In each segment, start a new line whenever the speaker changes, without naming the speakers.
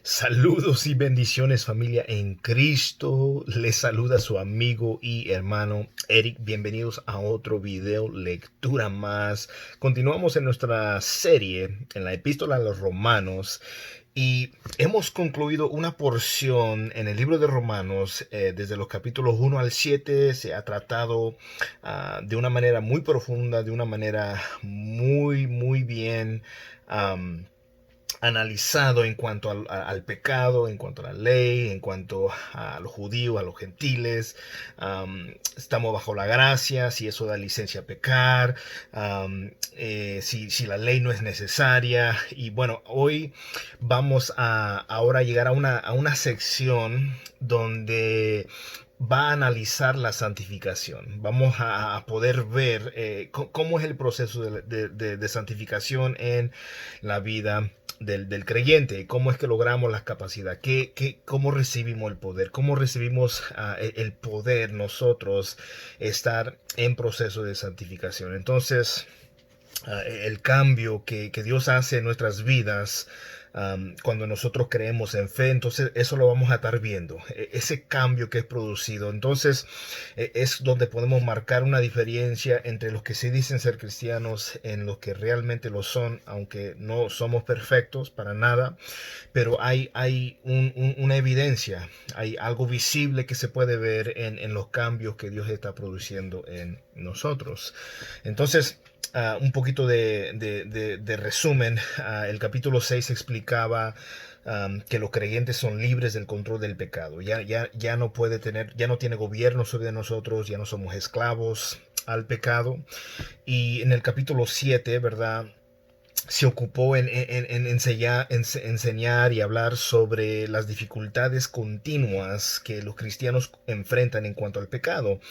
Saludos y bendiciones, familia en Cristo. Les saluda su amigo y hermano Eric. Bienvenidos a otro video lectura más. Continuamos en nuestra serie en la epístola a los Romanos y hemos concluido una porción en el libro de Romanos. Desde los capítulos 1 al 7 se ha tratado de una manera muy profunda, de una manera muy bien analizado en cuanto al pecado, en cuanto a la ley, en cuanto a los judíos, a los gentiles. Estamos bajo la gracia, si eso da licencia a pecar, si la ley no es necesaria. Y bueno, hoy vamos a ahora llegar a una sección donde va a analizar la santificación. Vamos a poder ver cómo es el proceso de santificación en la vida del creyente, cómo es que logramos la capacidad, cómo recibimos el poder, cómo recibimos el poder nosotros estar en proceso de santificación. Entonces, el cambio que Dios hace en nuestras vidas cuando nosotros creemos en fe, entonces eso lo vamos a estar viendo, ese cambio que es producido. Entonces es donde podemos marcar una diferencia entre los que sí dicen ser cristianos en los que realmente lo son, aunque no somos perfectos para nada, pero hay una evidencia, hay algo visible que se puede ver en los cambios que Dios está produciendo en nosotros. Entonces, un poquito de resumen. El capítulo 6 explicaba que los creyentes son libres del control del pecado. Ya no puede tener, ya no tiene gobierno sobre nosotros, ya no somos esclavos al pecado. Y en el capítulo 7, ¿verdad? Se ocupó en enseñar y hablar sobre las dificultades continuas que los cristianos enfrentan en cuanto al pecado.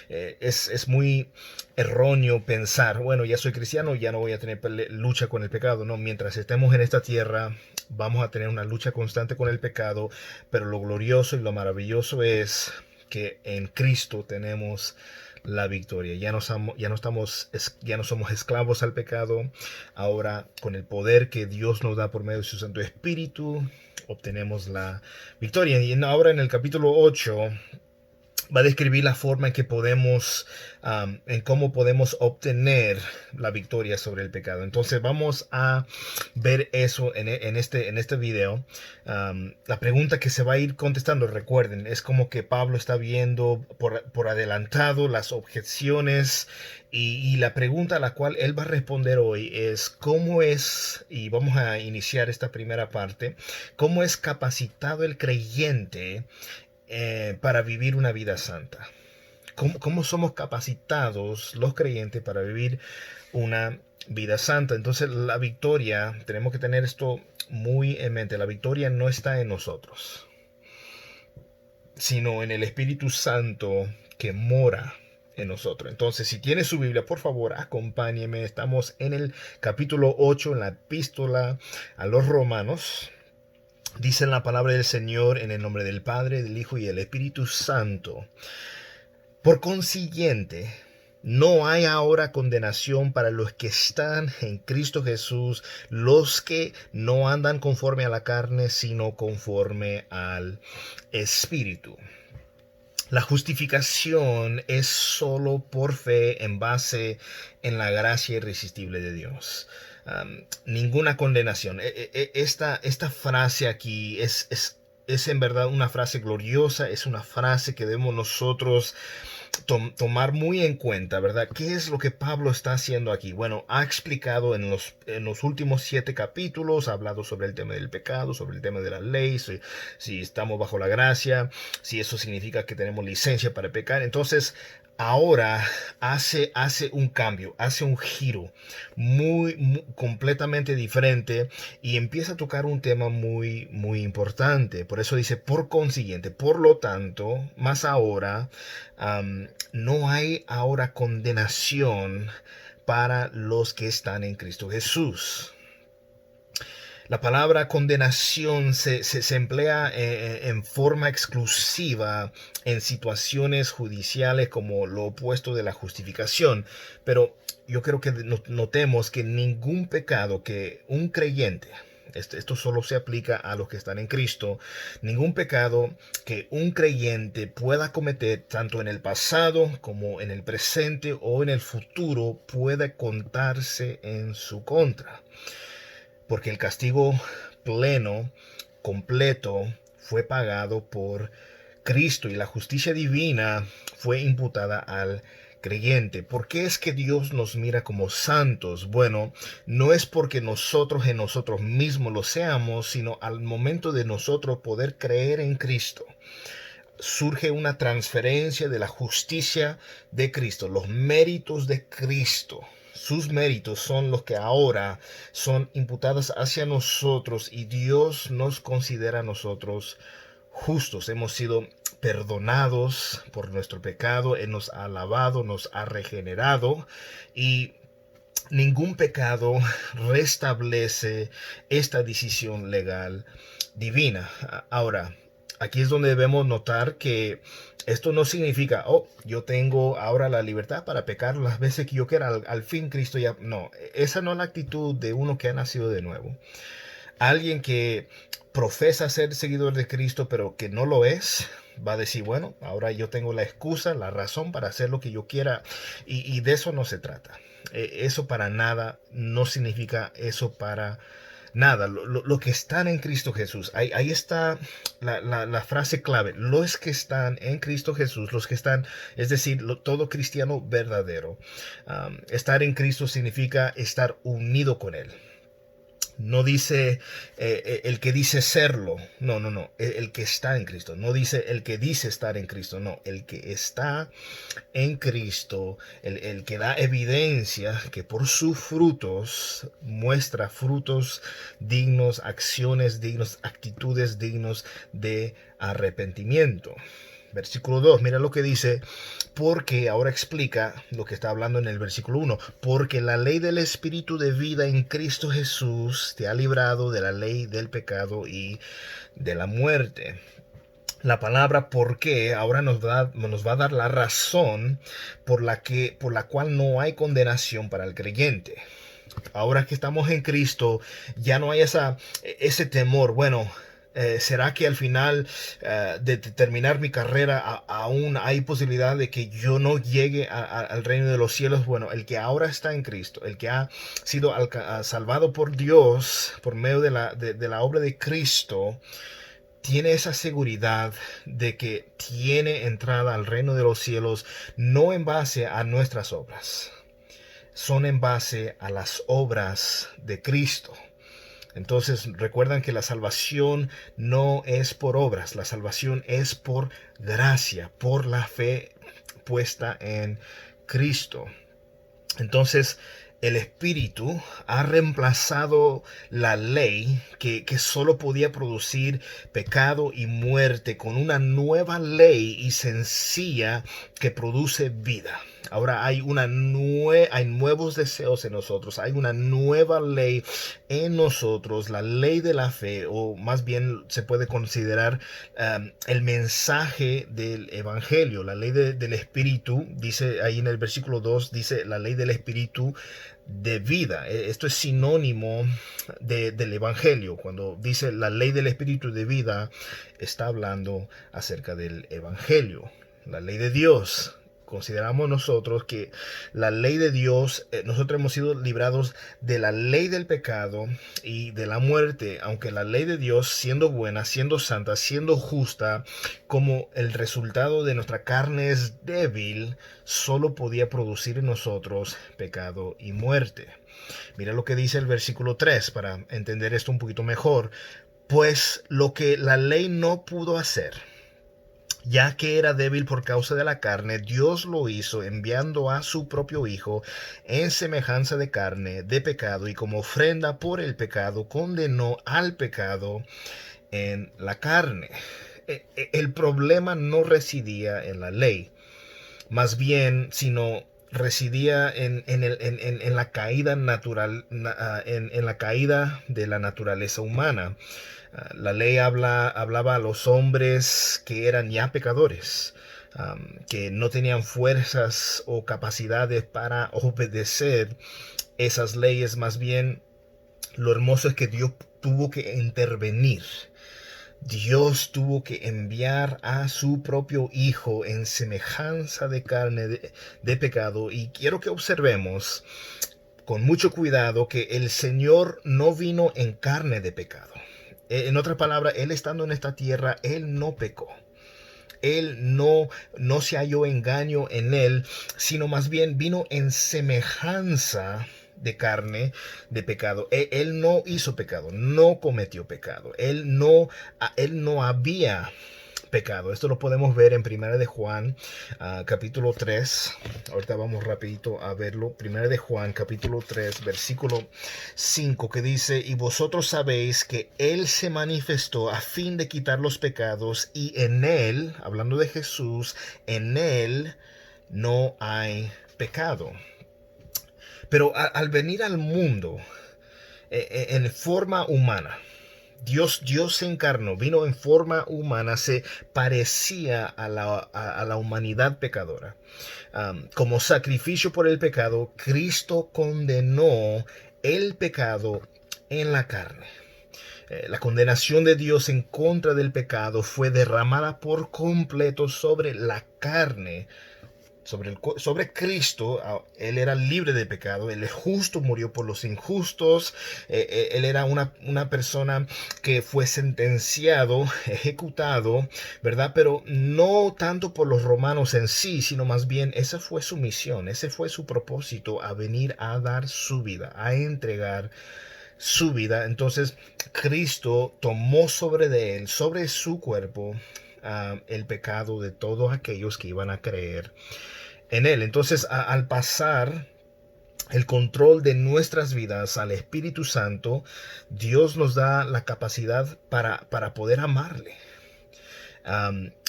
Es muy erróneo pensar, bueno, ya soy cristiano, ya no voy a tener lucha con el pecado. No, mientras estemos en esta tierra, vamos a tener una lucha constante con el pecado, pero lo glorioso y lo maravilloso es que en Cristo tenemos la victoria. Ya no somos esclavos al pecado. Ahora, con el poder que Dios nos da por medio de su Santo Espíritu, obtenemos la victoria. Y ahora en el capítulo 8 va a describir la forma en que podemos, en cómo podemos obtener la victoria sobre el pecado. Entonces vamos a ver eso en este video. La pregunta que se va a ir contestando, recuerden, es como que Pablo está viendo por adelantado las objeciones y la pregunta a la cual él va a responder hoy es cómo es, y vamos a iniciar esta primera parte, cómo es capacitado el creyente para vivir una vida santa. ¿Cómo somos capacitados los creyentes para vivir una vida santa? Entonces la victoria, tenemos que tener esto muy en mente, la victoria no está en nosotros, sino en el Espíritu Santo que mora en nosotros. Entonces, si tiene su Biblia, por favor, acompáñeme. Estamos en el capítulo 8, en la epístola a los Romanos. Dice la palabra del Señor en el nombre del Padre, del Hijo y del Espíritu Santo. Por consiguiente, no hay ahora condenación para los que están en Cristo Jesús, los que no andan conforme a la carne, sino conforme al Espíritu. La justificación es solo por fe en base en la gracia irresistible de Dios. Ninguna condenación. Esta frase aquí es en verdad una frase gloriosa, es una frase que debemos nosotros tomar muy en cuenta, ¿verdad? ¿Qué es lo que Pablo está haciendo aquí? Bueno, ha explicado en los últimos 7 capítulos, ha hablado sobre el tema del pecado, sobre el tema de la ley, si estamos bajo la gracia, si eso significa que tenemos licencia para pecar. Entonces, ahora hace un cambio, hace un giro muy completamente diferente y empieza a tocar un tema muy importante. Por eso dice, por consiguiente, por lo tanto, más ahora, no hay ahora condenación para los que están en Cristo Jesús. La palabra condenación se emplea en forma exclusiva en situaciones judiciales como lo opuesto de la justificación, pero yo creo que notemos que ningún pecado que un creyente, Esto solo se aplica a los que están en Cristo. Ningún pecado que un creyente pueda cometer, tanto en el pasado como en el presente o en el futuro, puede contarse en su contra. Porque el castigo pleno, completo, fue pagado por Cristo y la justicia divina fue imputada al creyente. ¿Por qué es que Dios nos mira como santos? Bueno, no es porque nosotros en nosotros mismos lo seamos, sino al momento de nosotros poder creer en Cristo. Surge una transferencia de la justicia de Cristo, los méritos de Cristo. Sus méritos son los que ahora son imputados hacia nosotros y Dios nos considera a nosotros justos. Hemos sido perdonados por nuestro pecado, Él nos ha lavado, nos ha regenerado y ningún pecado restablece esta decisión legal divina. Ahora, aquí es donde debemos notar que esto no significa, oh, yo tengo ahora la libertad para pecar las veces que yo quiera. Al fin Cristo ya... No, esa no es la actitud de uno que ha nacido de nuevo. Alguien que profesa ser seguidor de Cristo, pero que no lo es, va a decir, bueno, ahora yo tengo la excusa, la razón para hacer lo que yo quiera. Y de eso no se trata. Eso para nada no significa eso para nada. Lo que están en Cristo Jesús, ahí está la frase clave. Los que están en Cristo Jesús, los que están, es decir, todo cristiano verdadero. Estar en Cristo significa estar unido con Él. No dice el que dice serlo, no, el que está en Cristo. No dice el que dice estar en Cristo, no, el que está en Cristo, el que da evidencia que por sus frutos muestra frutos dignos, acciones dignas, actitudes dignos de arrepentimiento. Versículo 2, mira lo que dice, porque ahora explica lo que está hablando en el versículo 1, porque la ley del Espíritu de vida en Cristo Jesús te ha librado de la ley del pecado y de la muerte. La palabra por qué ahora nos va a dar la razón por la cual no hay condenación para el creyente. Ahora que estamos en Cristo, ya no hay ese temor, bueno, ¿será que al final de terminar mi carrera aún hay posibilidad de que yo no llegue al reino de los cielos? Bueno, el que ahora está en Cristo, el que ha sido salvado por Dios por medio de la obra de Cristo, tiene esa seguridad de que tiene entrada al reino de los cielos, no en base a nuestras obras, son en base a las obras de Cristo. Entonces recuerdan que la salvación no es por obras, la salvación es por gracia, por la fe puesta en Cristo. Entonces el Espíritu ha reemplazado la ley que solo podía producir pecado y muerte con una nueva ley y sencilla que produce vida. Ahora hay nuevos deseos en nosotros, hay una nueva ley en nosotros, la ley de la fe, o más bien se puede considerar el mensaje del Evangelio, la ley del Espíritu, dice ahí en el versículo 2, dice la ley del Espíritu de vida. Esto es sinónimo del Evangelio. Cuando dice la ley del Espíritu de vida, está hablando acerca del Evangelio, la ley de Dios. Consideramos nosotros que la ley de Dios, nosotros hemos sido librados de la ley del pecado y de la muerte, aunque la ley de Dios, siendo buena, siendo santa, siendo justa, como el resultado de nuestra carne es débil, solo podía producir en nosotros pecado y muerte. Mira lo que dice el versículo 3 para entender esto un poquito mejor. Pues lo que la ley no pudo hacer, ya que era débil por causa de la carne, Dios lo hizo enviando a su propio Hijo en semejanza de carne, de pecado, y como ofrenda por el pecado, condenó al pecado en la carne. El problema no residía en la ley, más bien, sino residía en la caída natural, en la caída de la naturaleza humana. La ley hablaba a los hombres que eran ya pecadores, que no tenían fuerzas o capacidades para obedecer esas leyes. Más bien, lo hermoso es que Dios tuvo que intervenir. Dios tuvo que enviar a su propio Hijo en semejanza de carne de pecado. Y quiero que observemos con mucho cuidado que el Señor no vino en carne de pecado. En otras palabras, Él estando en esta tierra, Él no pecó. Él no se halló engaño en él, sino más bien vino en semejanza de carne de pecado. Él no hizo pecado, no cometió pecado. Él no había pecado. Esto lo podemos ver en Primera de Juan, capítulo 3. Ahorita vamos rapidito a verlo. Primera de Juan, capítulo 3, versículo 5, que dice: y vosotros sabéis que Él se manifestó a fin de quitar los pecados, y en Él, hablando de Jesús, en Él no hay pecado. Pero al venir al mundo en forma humana, Dios se encarnó, vino en forma humana, se parecía a la humanidad pecadora. Como sacrificio por el pecado, Cristo condenó el pecado en la carne. La condenación de Dios en contra del pecado fue derramada por completo sobre la carne. Sobre Cristo. Él era libre de pecado, Él es justo, murió por los injustos. Él era una persona que fue sentenciado, ejecutado, ¿verdad? Pero no tanto por los romanos en sí, sino más bien esa fue su misión, ese fue su propósito, a venir a dar su vida, a entregar su vida. Entonces Cristo tomó sobre su cuerpo, el pecado de todos aquellos que iban a creer en Él. Entonces, al pasar el control de nuestras vidas al Espíritu Santo, Dios nos da la capacidad para poder amarle.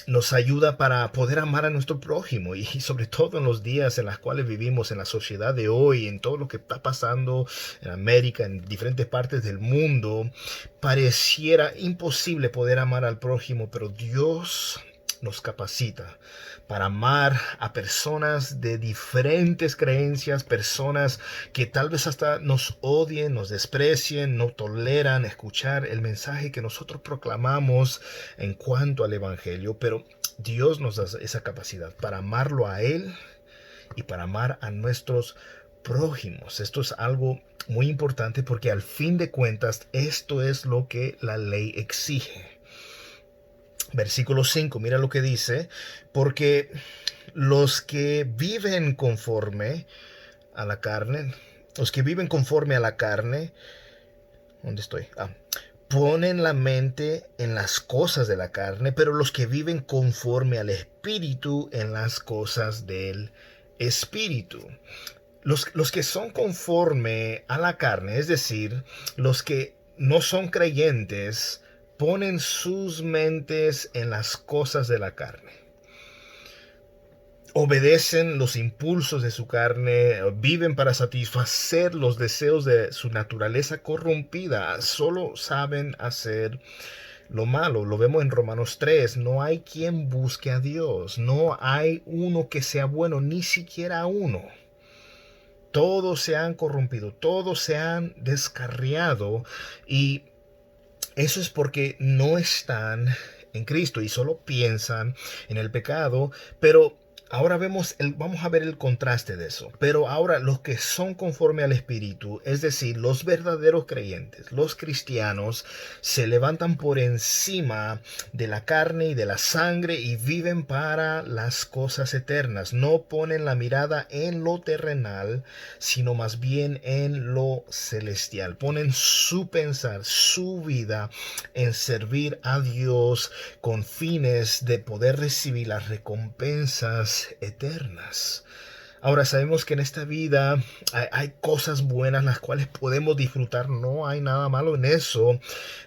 Nos ayuda para poder amar a nuestro prójimo, y sobre todo en los días en los cuales vivimos, en la sociedad de hoy, en todo lo que está pasando en América, en diferentes partes del mundo. Pareciera imposible poder amar al prójimo, pero Dios nos capacita para amar a personas de diferentes creencias, personas que tal vez hasta nos odien, nos desprecien, no toleran escuchar el mensaje que nosotros proclamamos en cuanto al Evangelio. Pero Dios nos da esa capacidad para amarlo a Él y para amar a nuestros prójimos. Esto es algo muy importante, porque al fin de cuentas esto es lo que la ley exige. Versículo 5, mira lo que dice: porque los que viven conforme a la carne, ¿dónde estoy? Ponen la mente en las cosas de la carne, pero los que viven conforme al Espíritu, en las cosas del Espíritu. Los que son conforme a la carne, es decir, los que no son creyentes, ponen sus mentes en las cosas de la carne. Obedecen los impulsos de su carne, viven para satisfacer los deseos de su naturaleza corrompida, solo saben hacer lo malo. Lo vemos en Romanos 3, no hay quien busque a Dios, no hay uno que sea bueno, ni siquiera uno. Todos se han corrompido, todos se han descarriado, y eso es porque no están en Cristo y solo piensan en el pecado. Pero ahora vamos a ver el contraste de eso. Pero ahora los que son conforme al Espíritu, es decir, los verdaderos creyentes, los cristianos, se levantan por encima de la carne y de la sangre y viven para las cosas eternas. No ponen la mirada en lo terrenal, sino más bien en lo celestial. Ponen su pensar, su vida en servir a Dios con fines de poder recibir las recompensas eternas. Ahora sabemos que en esta vida hay cosas buenas las cuales podemos disfrutar, no hay nada malo en eso,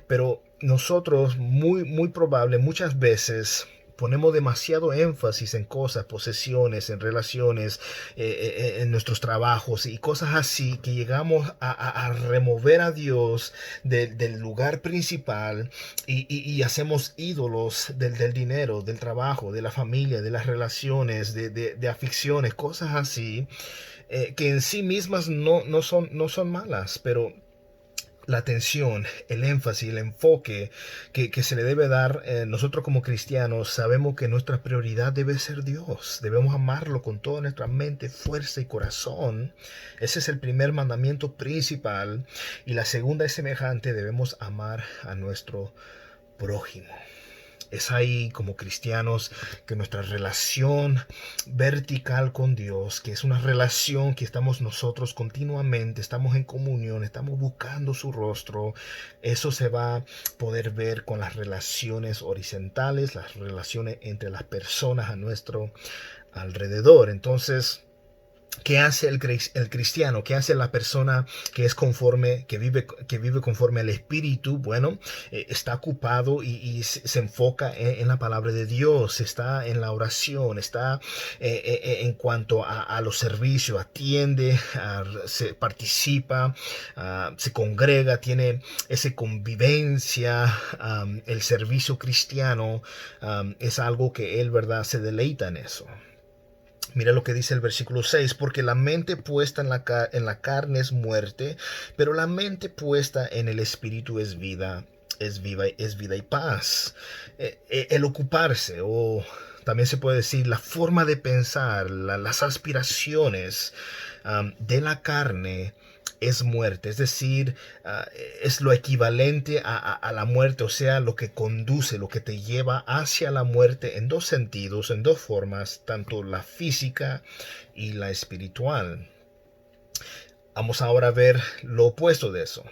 pero nosotros muy probable muchas veces ponemos demasiado énfasis en cosas, posesiones, en relaciones, en nuestros trabajos y cosas así, que llegamos a remover a Dios del lugar principal, y hacemos ídolos del dinero, del trabajo, de la familia, de las relaciones, de aficiones, cosas así, que en sí mismas no son malas, pero la atención, el énfasis, el enfoque que se le debe dar. Nosotros como cristianos sabemos que nuestra prioridad debe ser Dios. Debemos amarlo con toda nuestra mente, fuerza y corazón. Ese es el primer mandamiento principal. Y la segunda es semejante: debemos amar a nuestro prójimo. Es ahí como cristianos que nuestra relación vertical con Dios, que es una relación que estamos nosotros continuamente, estamos en comunión, estamos buscando su rostro, eso se va a poder ver con las relaciones horizontales, las relaciones entre las personas a nuestro alrededor. Entonces, ¿qué hace el cristiano? ¿Qué hace la persona que es conforme, que vive conforme al Espíritu? Bueno, está ocupado y se enfoca en la palabra de Dios, está en la oración, está en cuanto a los servicios, atiende, se participa, se congrega, tiene esa convivencia. El servicio cristiano es algo que él, ¿verdad?, se deleita en eso. Mira lo que dice el versículo 6: porque la mente puesta en la carne es muerte, pero la mente puesta en el espíritu es vida, es vida y paz. El ocuparse, o también se puede decir la forma de pensar, las aspiraciones de la carne es muerte, es decir, es lo equivalente a la muerte, o sea, lo que conduce, lo que te lleva hacia la muerte en dos sentidos, en dos formas, tanto la física y la espiritual. Vamos ahora a ver lo opuesto de eso.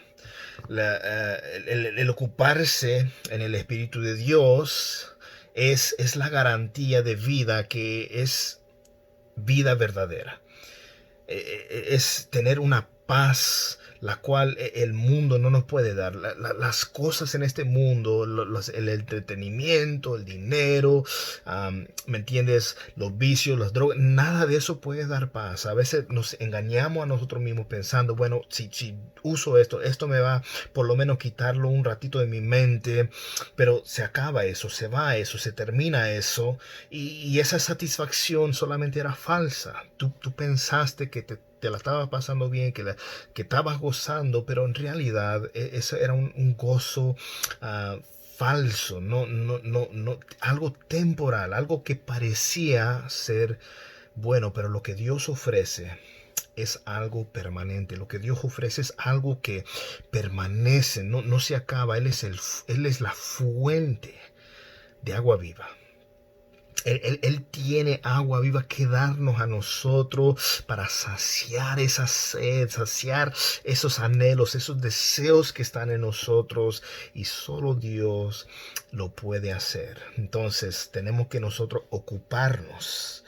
El ocuparse en el Espíritu de Dios es la garantía de vida, que es vida verdadera. Es tener una paz la cual el mundo no nos puede dar. Las cosas en este mundo, el entretenimiento, el dinero, ¿me entiendes? Los vicios, las drogas, nada de eso puede dar paz. A veces nos engañamos a nosotros mismos pensando, bueno, si uso esto me va por lo menos quitarlo un ratito de mi mente, pero se acaba eso, se va eso, se termina eso, y esa satisfacción solamente era falsa. Tú pensaste que te la estabas pasando bien, que estabas gozando, pero en realidad eso era un gozo falso, no, algo temporal, algo que parecía ser bueno, pero lo que Dios ofrece es algo permanente. Lo que Dios ofrece es algo que permanece, no se acaba. Él es la fuente de agua viva. Él tiene agua viva que darnos a nosotros para saciar esa sed, saciar esos anhelos, esos deseos que están en nosotros, y solo Dios lo puede hacer. Entonces tenemos que nosotros ocuparnos,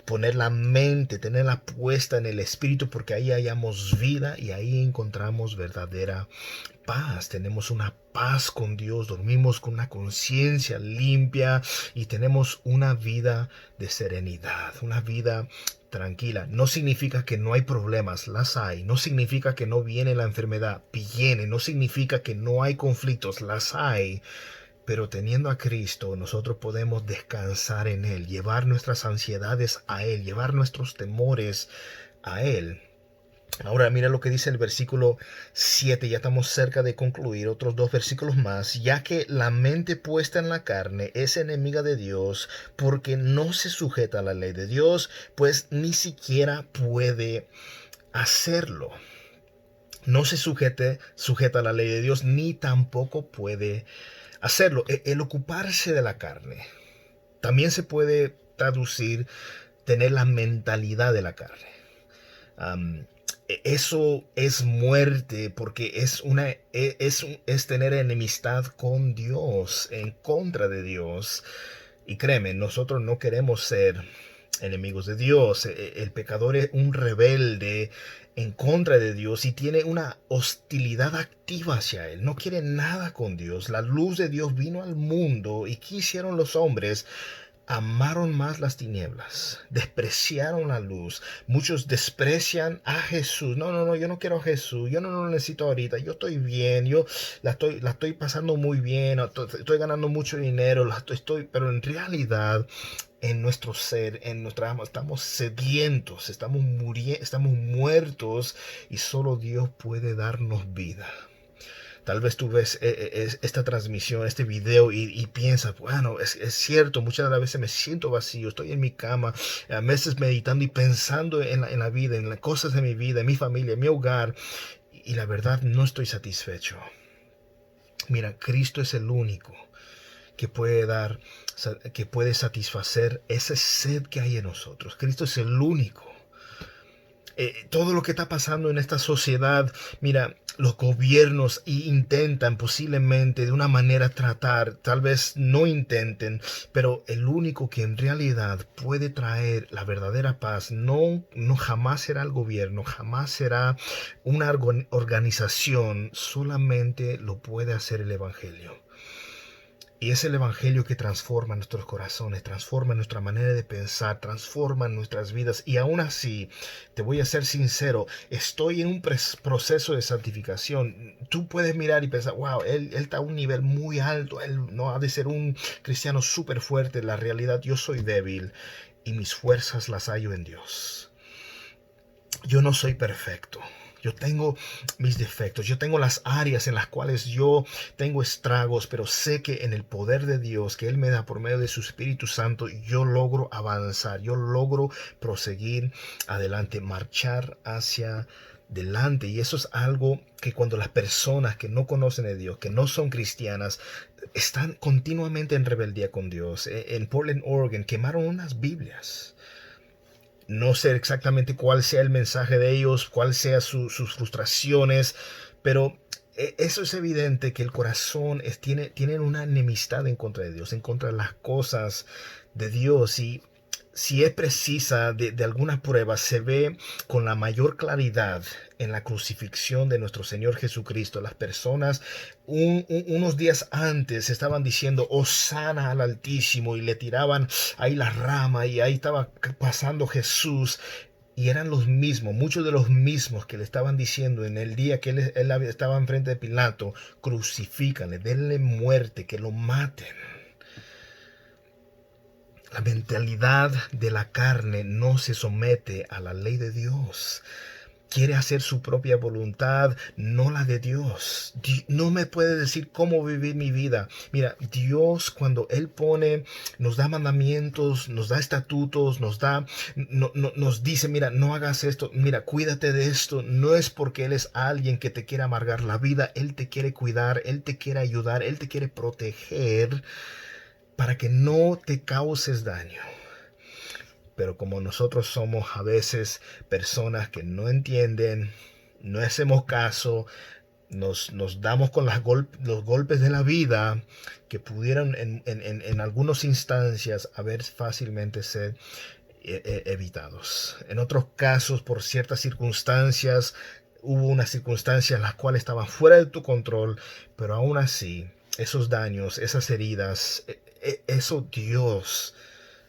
poner la mente, tenerla puesta en el Espíritu, porque ahí hallamos vida y ahí encontramos verdadera paz. Tenemos una paz con Dios, dormimos con una conciencia limpia y tenemos una vida de serenidad, una vida tranquila. No significa que no hay problemas, las hay. No significa que no viene la enfermedad, viene. No significa que no hay conflictos, las hay. Pero teniendo a Cristo, nosotros podemos descansar en Él, llevar nuestras ansiedades a Él, llevar nuestros temores a Él. Ahora mira lo que dice el versículo 7, ya estamos cerca de concluir, otros dos versículos más: ya que la mente puesta en la carne es enemiga de Dios, porque no se sujeta a la ley de Dios, pues ni siquiera puede hacerlo. No se sujeta a la ley de Dios, ni tampoco puede hacerlo. El ocuparse de la carne también se puede traducir tener la mentalidad de la carne. Eso es muerte, porque es tener enemistad con Dios, en contra de Dios. Y créeme, nosotros no queremos ser enemigos de Dios. El pecador es un rebelde en contra de Dios y tiene una hostilidad activa hacia Él. No quiere nada con Dios. La luz de Dios vino al mundo, y ¿qué hicieron los hombres? Amaron más las tinieblas, despreciaron la luz. Muchos desprecian a Jesús. No, yo no quiero a Jesús, yo no lo necesito ahorita, yo estoy bien, yo la estoy pasando muy bien, estoy ganando mucho dinero, pero en realidad en nuestro ser, en nuestra alma, estamos sedientos, estamos muertos, y solo Dios puede darnos vida. Tal vez tú ves esta transmisión, este video y piensas, bueno, es cierto, muchas de las veces me siento vacío, estoy en mi cama, a veces meditando y pensando en la vida, en las cosas de mi vida, en mi familia, en mi hogar, y la verdad no estoy satisfecho. Mira, Cristo es el único que puede dar, que puede satisfacer esa sed que hay en nosotros. Cristo es el único. Todo lo que está pasando en esta sociedad, mira, los gobiernos intentan posiblemente de una manera tratar, tal vez no intenten, pero el único que en realidad puede traer la verdadera paz no jamás será el gobierno, jamás será una organización, solamente lo puede hacer el Evangelio. Y es el Evangelio que transforma nuestros corazones, transforma nuestra manera de pensar, transforma nuestras vidas. Y aún así, te voy a ser sincero, estoy en un proceso de santificación. Tú puedes mirar y pensar, wow, él está a un nivel muy alto, él no ha de ser un cristiano súper fuerte. La realidad, yo soy débil y mis fuerzas las hallo en Dios. Yo no soy perfecto. Yo tengo mis defectos, yo tengo las áreas en las cuales yo tengo estragos, pero sé que en el poder de Dios que Él me da por medio de su Espíritu Santo, yo logro avanzar, yo logro proseguir adelante, marchar hacia adelante. Y eso es algo que cuando las personas que no conocen de Dios, que no son cristianas, están continuamente en rebeldía con Dios. En Portland, Oregon, quemaron unas Biblias. No sé exactamente cuál sea el mensaje de ellos, cuál sea sus frustraciones, pero eso es evidente que el corazón tienen una enemistad en contra de Dios, en contra de las cosas de Dios. Y si es precisa de alguna prueba, se ve con la mayor claridad en la crucifixión de nuestro Señor Jesucristo. Las personas unos días antes estaban diciendo Hosana al Altísimo y le tiraban ahí la rama y ahí estaba pasando Jesús. Y eran los mismos, muchos de los mismos que le estaban diciendo en el día que él estaba enfrente de Pilato, crucifícanle, denle muerte, que lo maten. La mentalidad de la carne no se somete a la ley de Dios. Quiere hacer su propia voluntad, no la de Dios. No me puede decir cómo vivir mi vida. Mira, Dios cuando Él nos da mandamientos, nos da estatutos, nos dice, mira, no hagas esto, mira, cuídate de esto. No es porque Él es alguien que te quiere amargar la vida. Él te quiere cuidar, Él te quiere ayudar, Él te quiere proteger para que no te causes daño. Pero como nosotros somos a veces personas que no entienden, no hacemos caso, nos damos con los golpes de la vida que pudieran en algunas instancias haber fácilmente ser evitados. En otros casos, por ciertas circunstancias, hubo unas circunstancias las cuales estaban fuera de tu control, pero aún así, esos daños, esas heridas, eso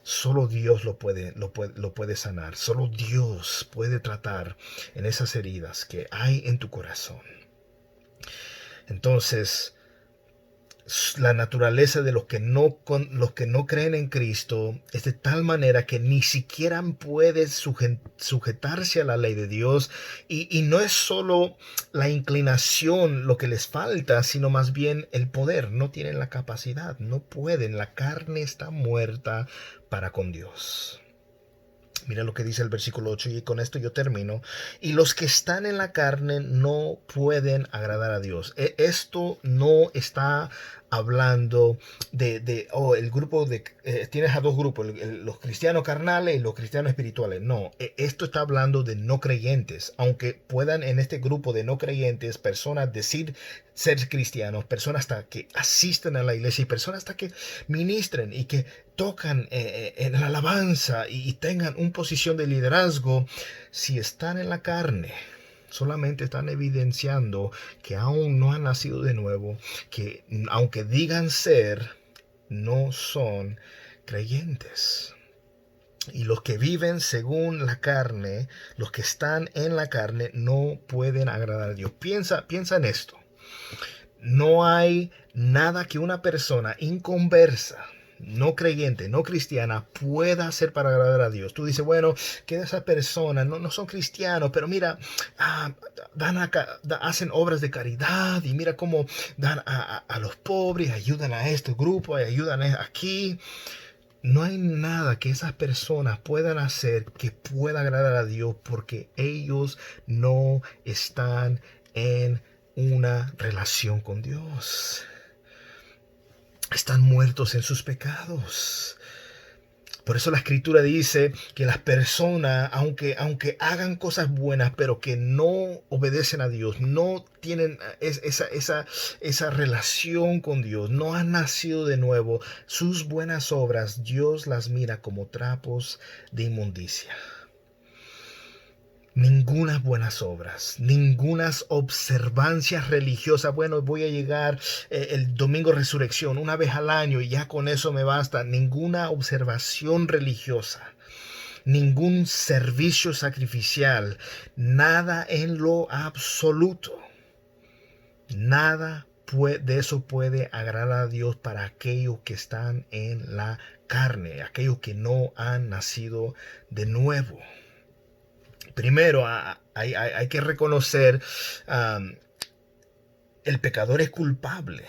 solo Dios lo puede sanar. Solo Dios puede tratar en esas heridas que hay en tu corazón. Entonces, la naturaleza de los que no creen en Cristo es de tal manera que ni siquiera puede sujetarse a la ley de Dios. Y no es solo la inclinación lo que les falta, sino más bien el poder. No tienen la capacidad, no pueden. La carne está muerta para con Dios. Mira lo que dice el versículo 8 y con esto yo termino. Y los que están en la carne no pueden agradar a Dios. Esto no está hablando el grupo de... tienes a dos grupos, los cristianos carnales y los cristianos espirituales. No, esto está hablando de no creyentes. Aunque puedan en este grupo de no creyentes personas decir ser cristianos, personas hasta que asisten a la iglesia y personas hasta que ministren y que tocan en la alabanza y tengan una posición de liderazgo, si están en la carne, solamente están evidenciando que aún no han nacido de nuevo, que aunque digan ser, no son creyentes. Y los que viven según la carne, los que están en la carne, no pueden agradar a Dios. Piensa en esto. No hay nada que una persona inconversa, no creyente, no cristiana, pueda hacer para agradar a Dios. Tú dices, bueno, que esas personas no son cristianos, pero mira, ah, hacen obras de caridad y mira cómo dan a los pobres, ayudan a este grupo, ayudan aquí. No hay nada que esas personas puedan hacer que pueda agradar a Dios porque ellos no están en una relación con Dios. Están muertos en sus pecados. Por eso la escritura dice que las personas, aunque hagan cosas buenas, pero que no obedecen a Dios, no tienen esa relación con Dios, no han nacido de nuevo, sus buenas obras, Dios las mira como trapos de inmundicia. Ningunas buenas obras, ningunas observancias religiosas. Bueno, voy a llegar el domingo de resurrección una vez al año y ya con eso me basta. Ninguna observación religiosa, ningún servicio sacrificial, nada en lo absoluto. Nada de eso puede agradar a Dios para aquellos que están en la carne, aquellos que no han nacido de nuevo. Primero, hay que reconocer el pecador es culpable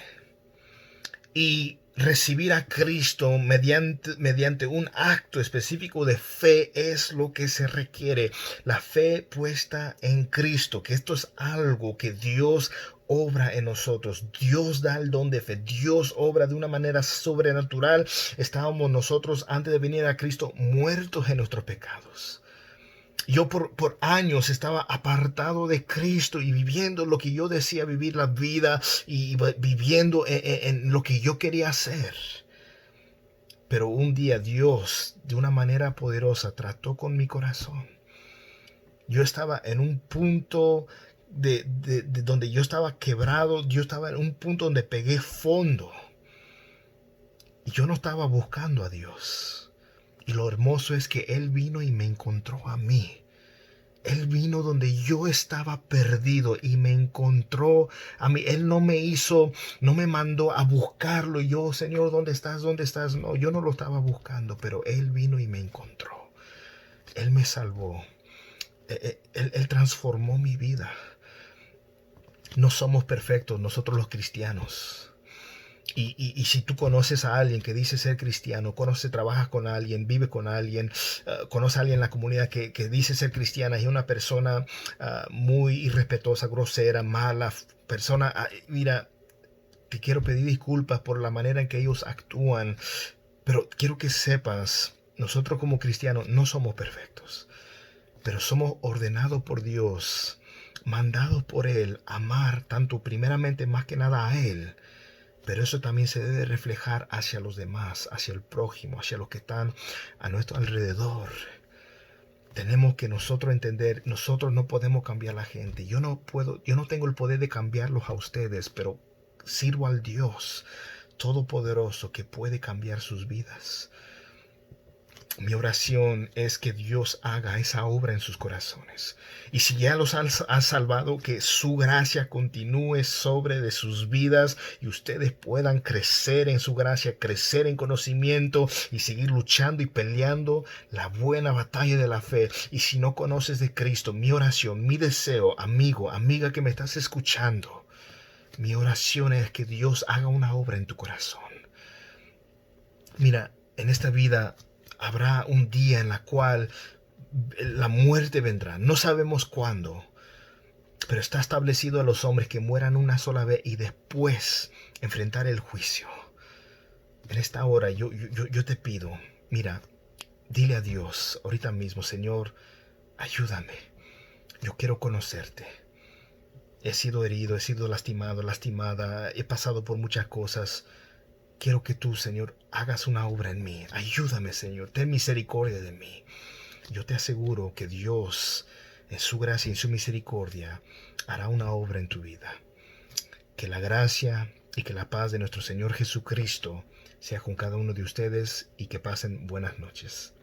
y recibir a Cristo mediante un acto específico de fe es lo que se requiere. La fe puesta en Cristo, que esto es algo que Dios obra en nosotros. Dios da el don de fe. Dios obra de una manera sobrenatural. Estábamos nosotros antes de venir a Cristo muertos en nuestros pecados. Yo por años estaba apartado de Cristo y viviendo lo que yo decía vivir la vida y viviendo en lo que yo quería hacer. Pero un día Dios de una manera poderosa trató con mi corazón. Yo estaba en un punto de donde yo estaba quebrado. Yo estaba en un punto donde pegué fondo. Y yo no estaba buscando a Dios. Y lo hermoso es que Él vino y me encontró a mí. Él vino donde yo estaba perdido y me encontró a mí. Él no me mandó a buscarlo. Y yo, Señor, ¿dónde estás? ¿Dónde estás? No, yo no lo estaba buscando, pero Él vino y me encontró. Él me salvó. Él transformó mi vida. No somos perfectos nosotros los cristianos. Y si tú conoces a alguien que dice ser cristiano, trabajas con alguien, vive con alguien, conoces a alguien en la comunidad que dice ser cristiana y es una persona muy irrespetuosa, grosera, mala persona, mira, te quiero pedir disculpas por la manera en que ellos actúan, pero quiero que sepas, nosotros como cristianos no somos perfectos, pero somos ordenados por Dios, mandados por Él, amar tanto primeramente más que nada a Él. Pero eso también se debe reflejar hacia los demás, hacia el prójimo, hacia los que están a nuestro alrededor. Tenemos que nosotros entender, nosotros no podemos cambiar a la gente. Yo no tengo el poder de cambiarlos a ustedes, pero sirvo al Dios Todopoderoso que puede cambiar sus vidas. Mi oración es que Dios haga esa obra en sus corazones. Y si ya los ha salvado, que su gracia continúe sobre de sus vidas y ustedes puedan crecer en su gracia, crecer en conocimiento y seguir luchando y peleando la buena batalla de la fe. Y si no conoces de Cristo, mi oración, mi deseo, amigo, amiga que me estás escuchando, mi oración es que Dios haga una obra en tu corazón. Mira, en esta vida habrá un día en la cual la muerte vendrá. No sabemos cuándo, pero está establecido a los hombres que mueran una sola vez y después enfrentar el juicio. En esta hora yo te pido, mira, dile a Dios ahorita mismo, Señor, ayúdame. Yo quiero conocerte. He sido herido, he sido lastimado, lastimada, he pasado por muchas cosas. Quiero que tú, Señor, hagas una obra en mí. Ayúdame, Señor. Ten misericordia de mí. Yo te aseguro que Dios, en su gracia y en su misericordia, hará una obra en tu vida. Que la gracia y que la paz de nuestro Señor Jesucristo sea con cada uno de ustedes y que pasen buenas noches.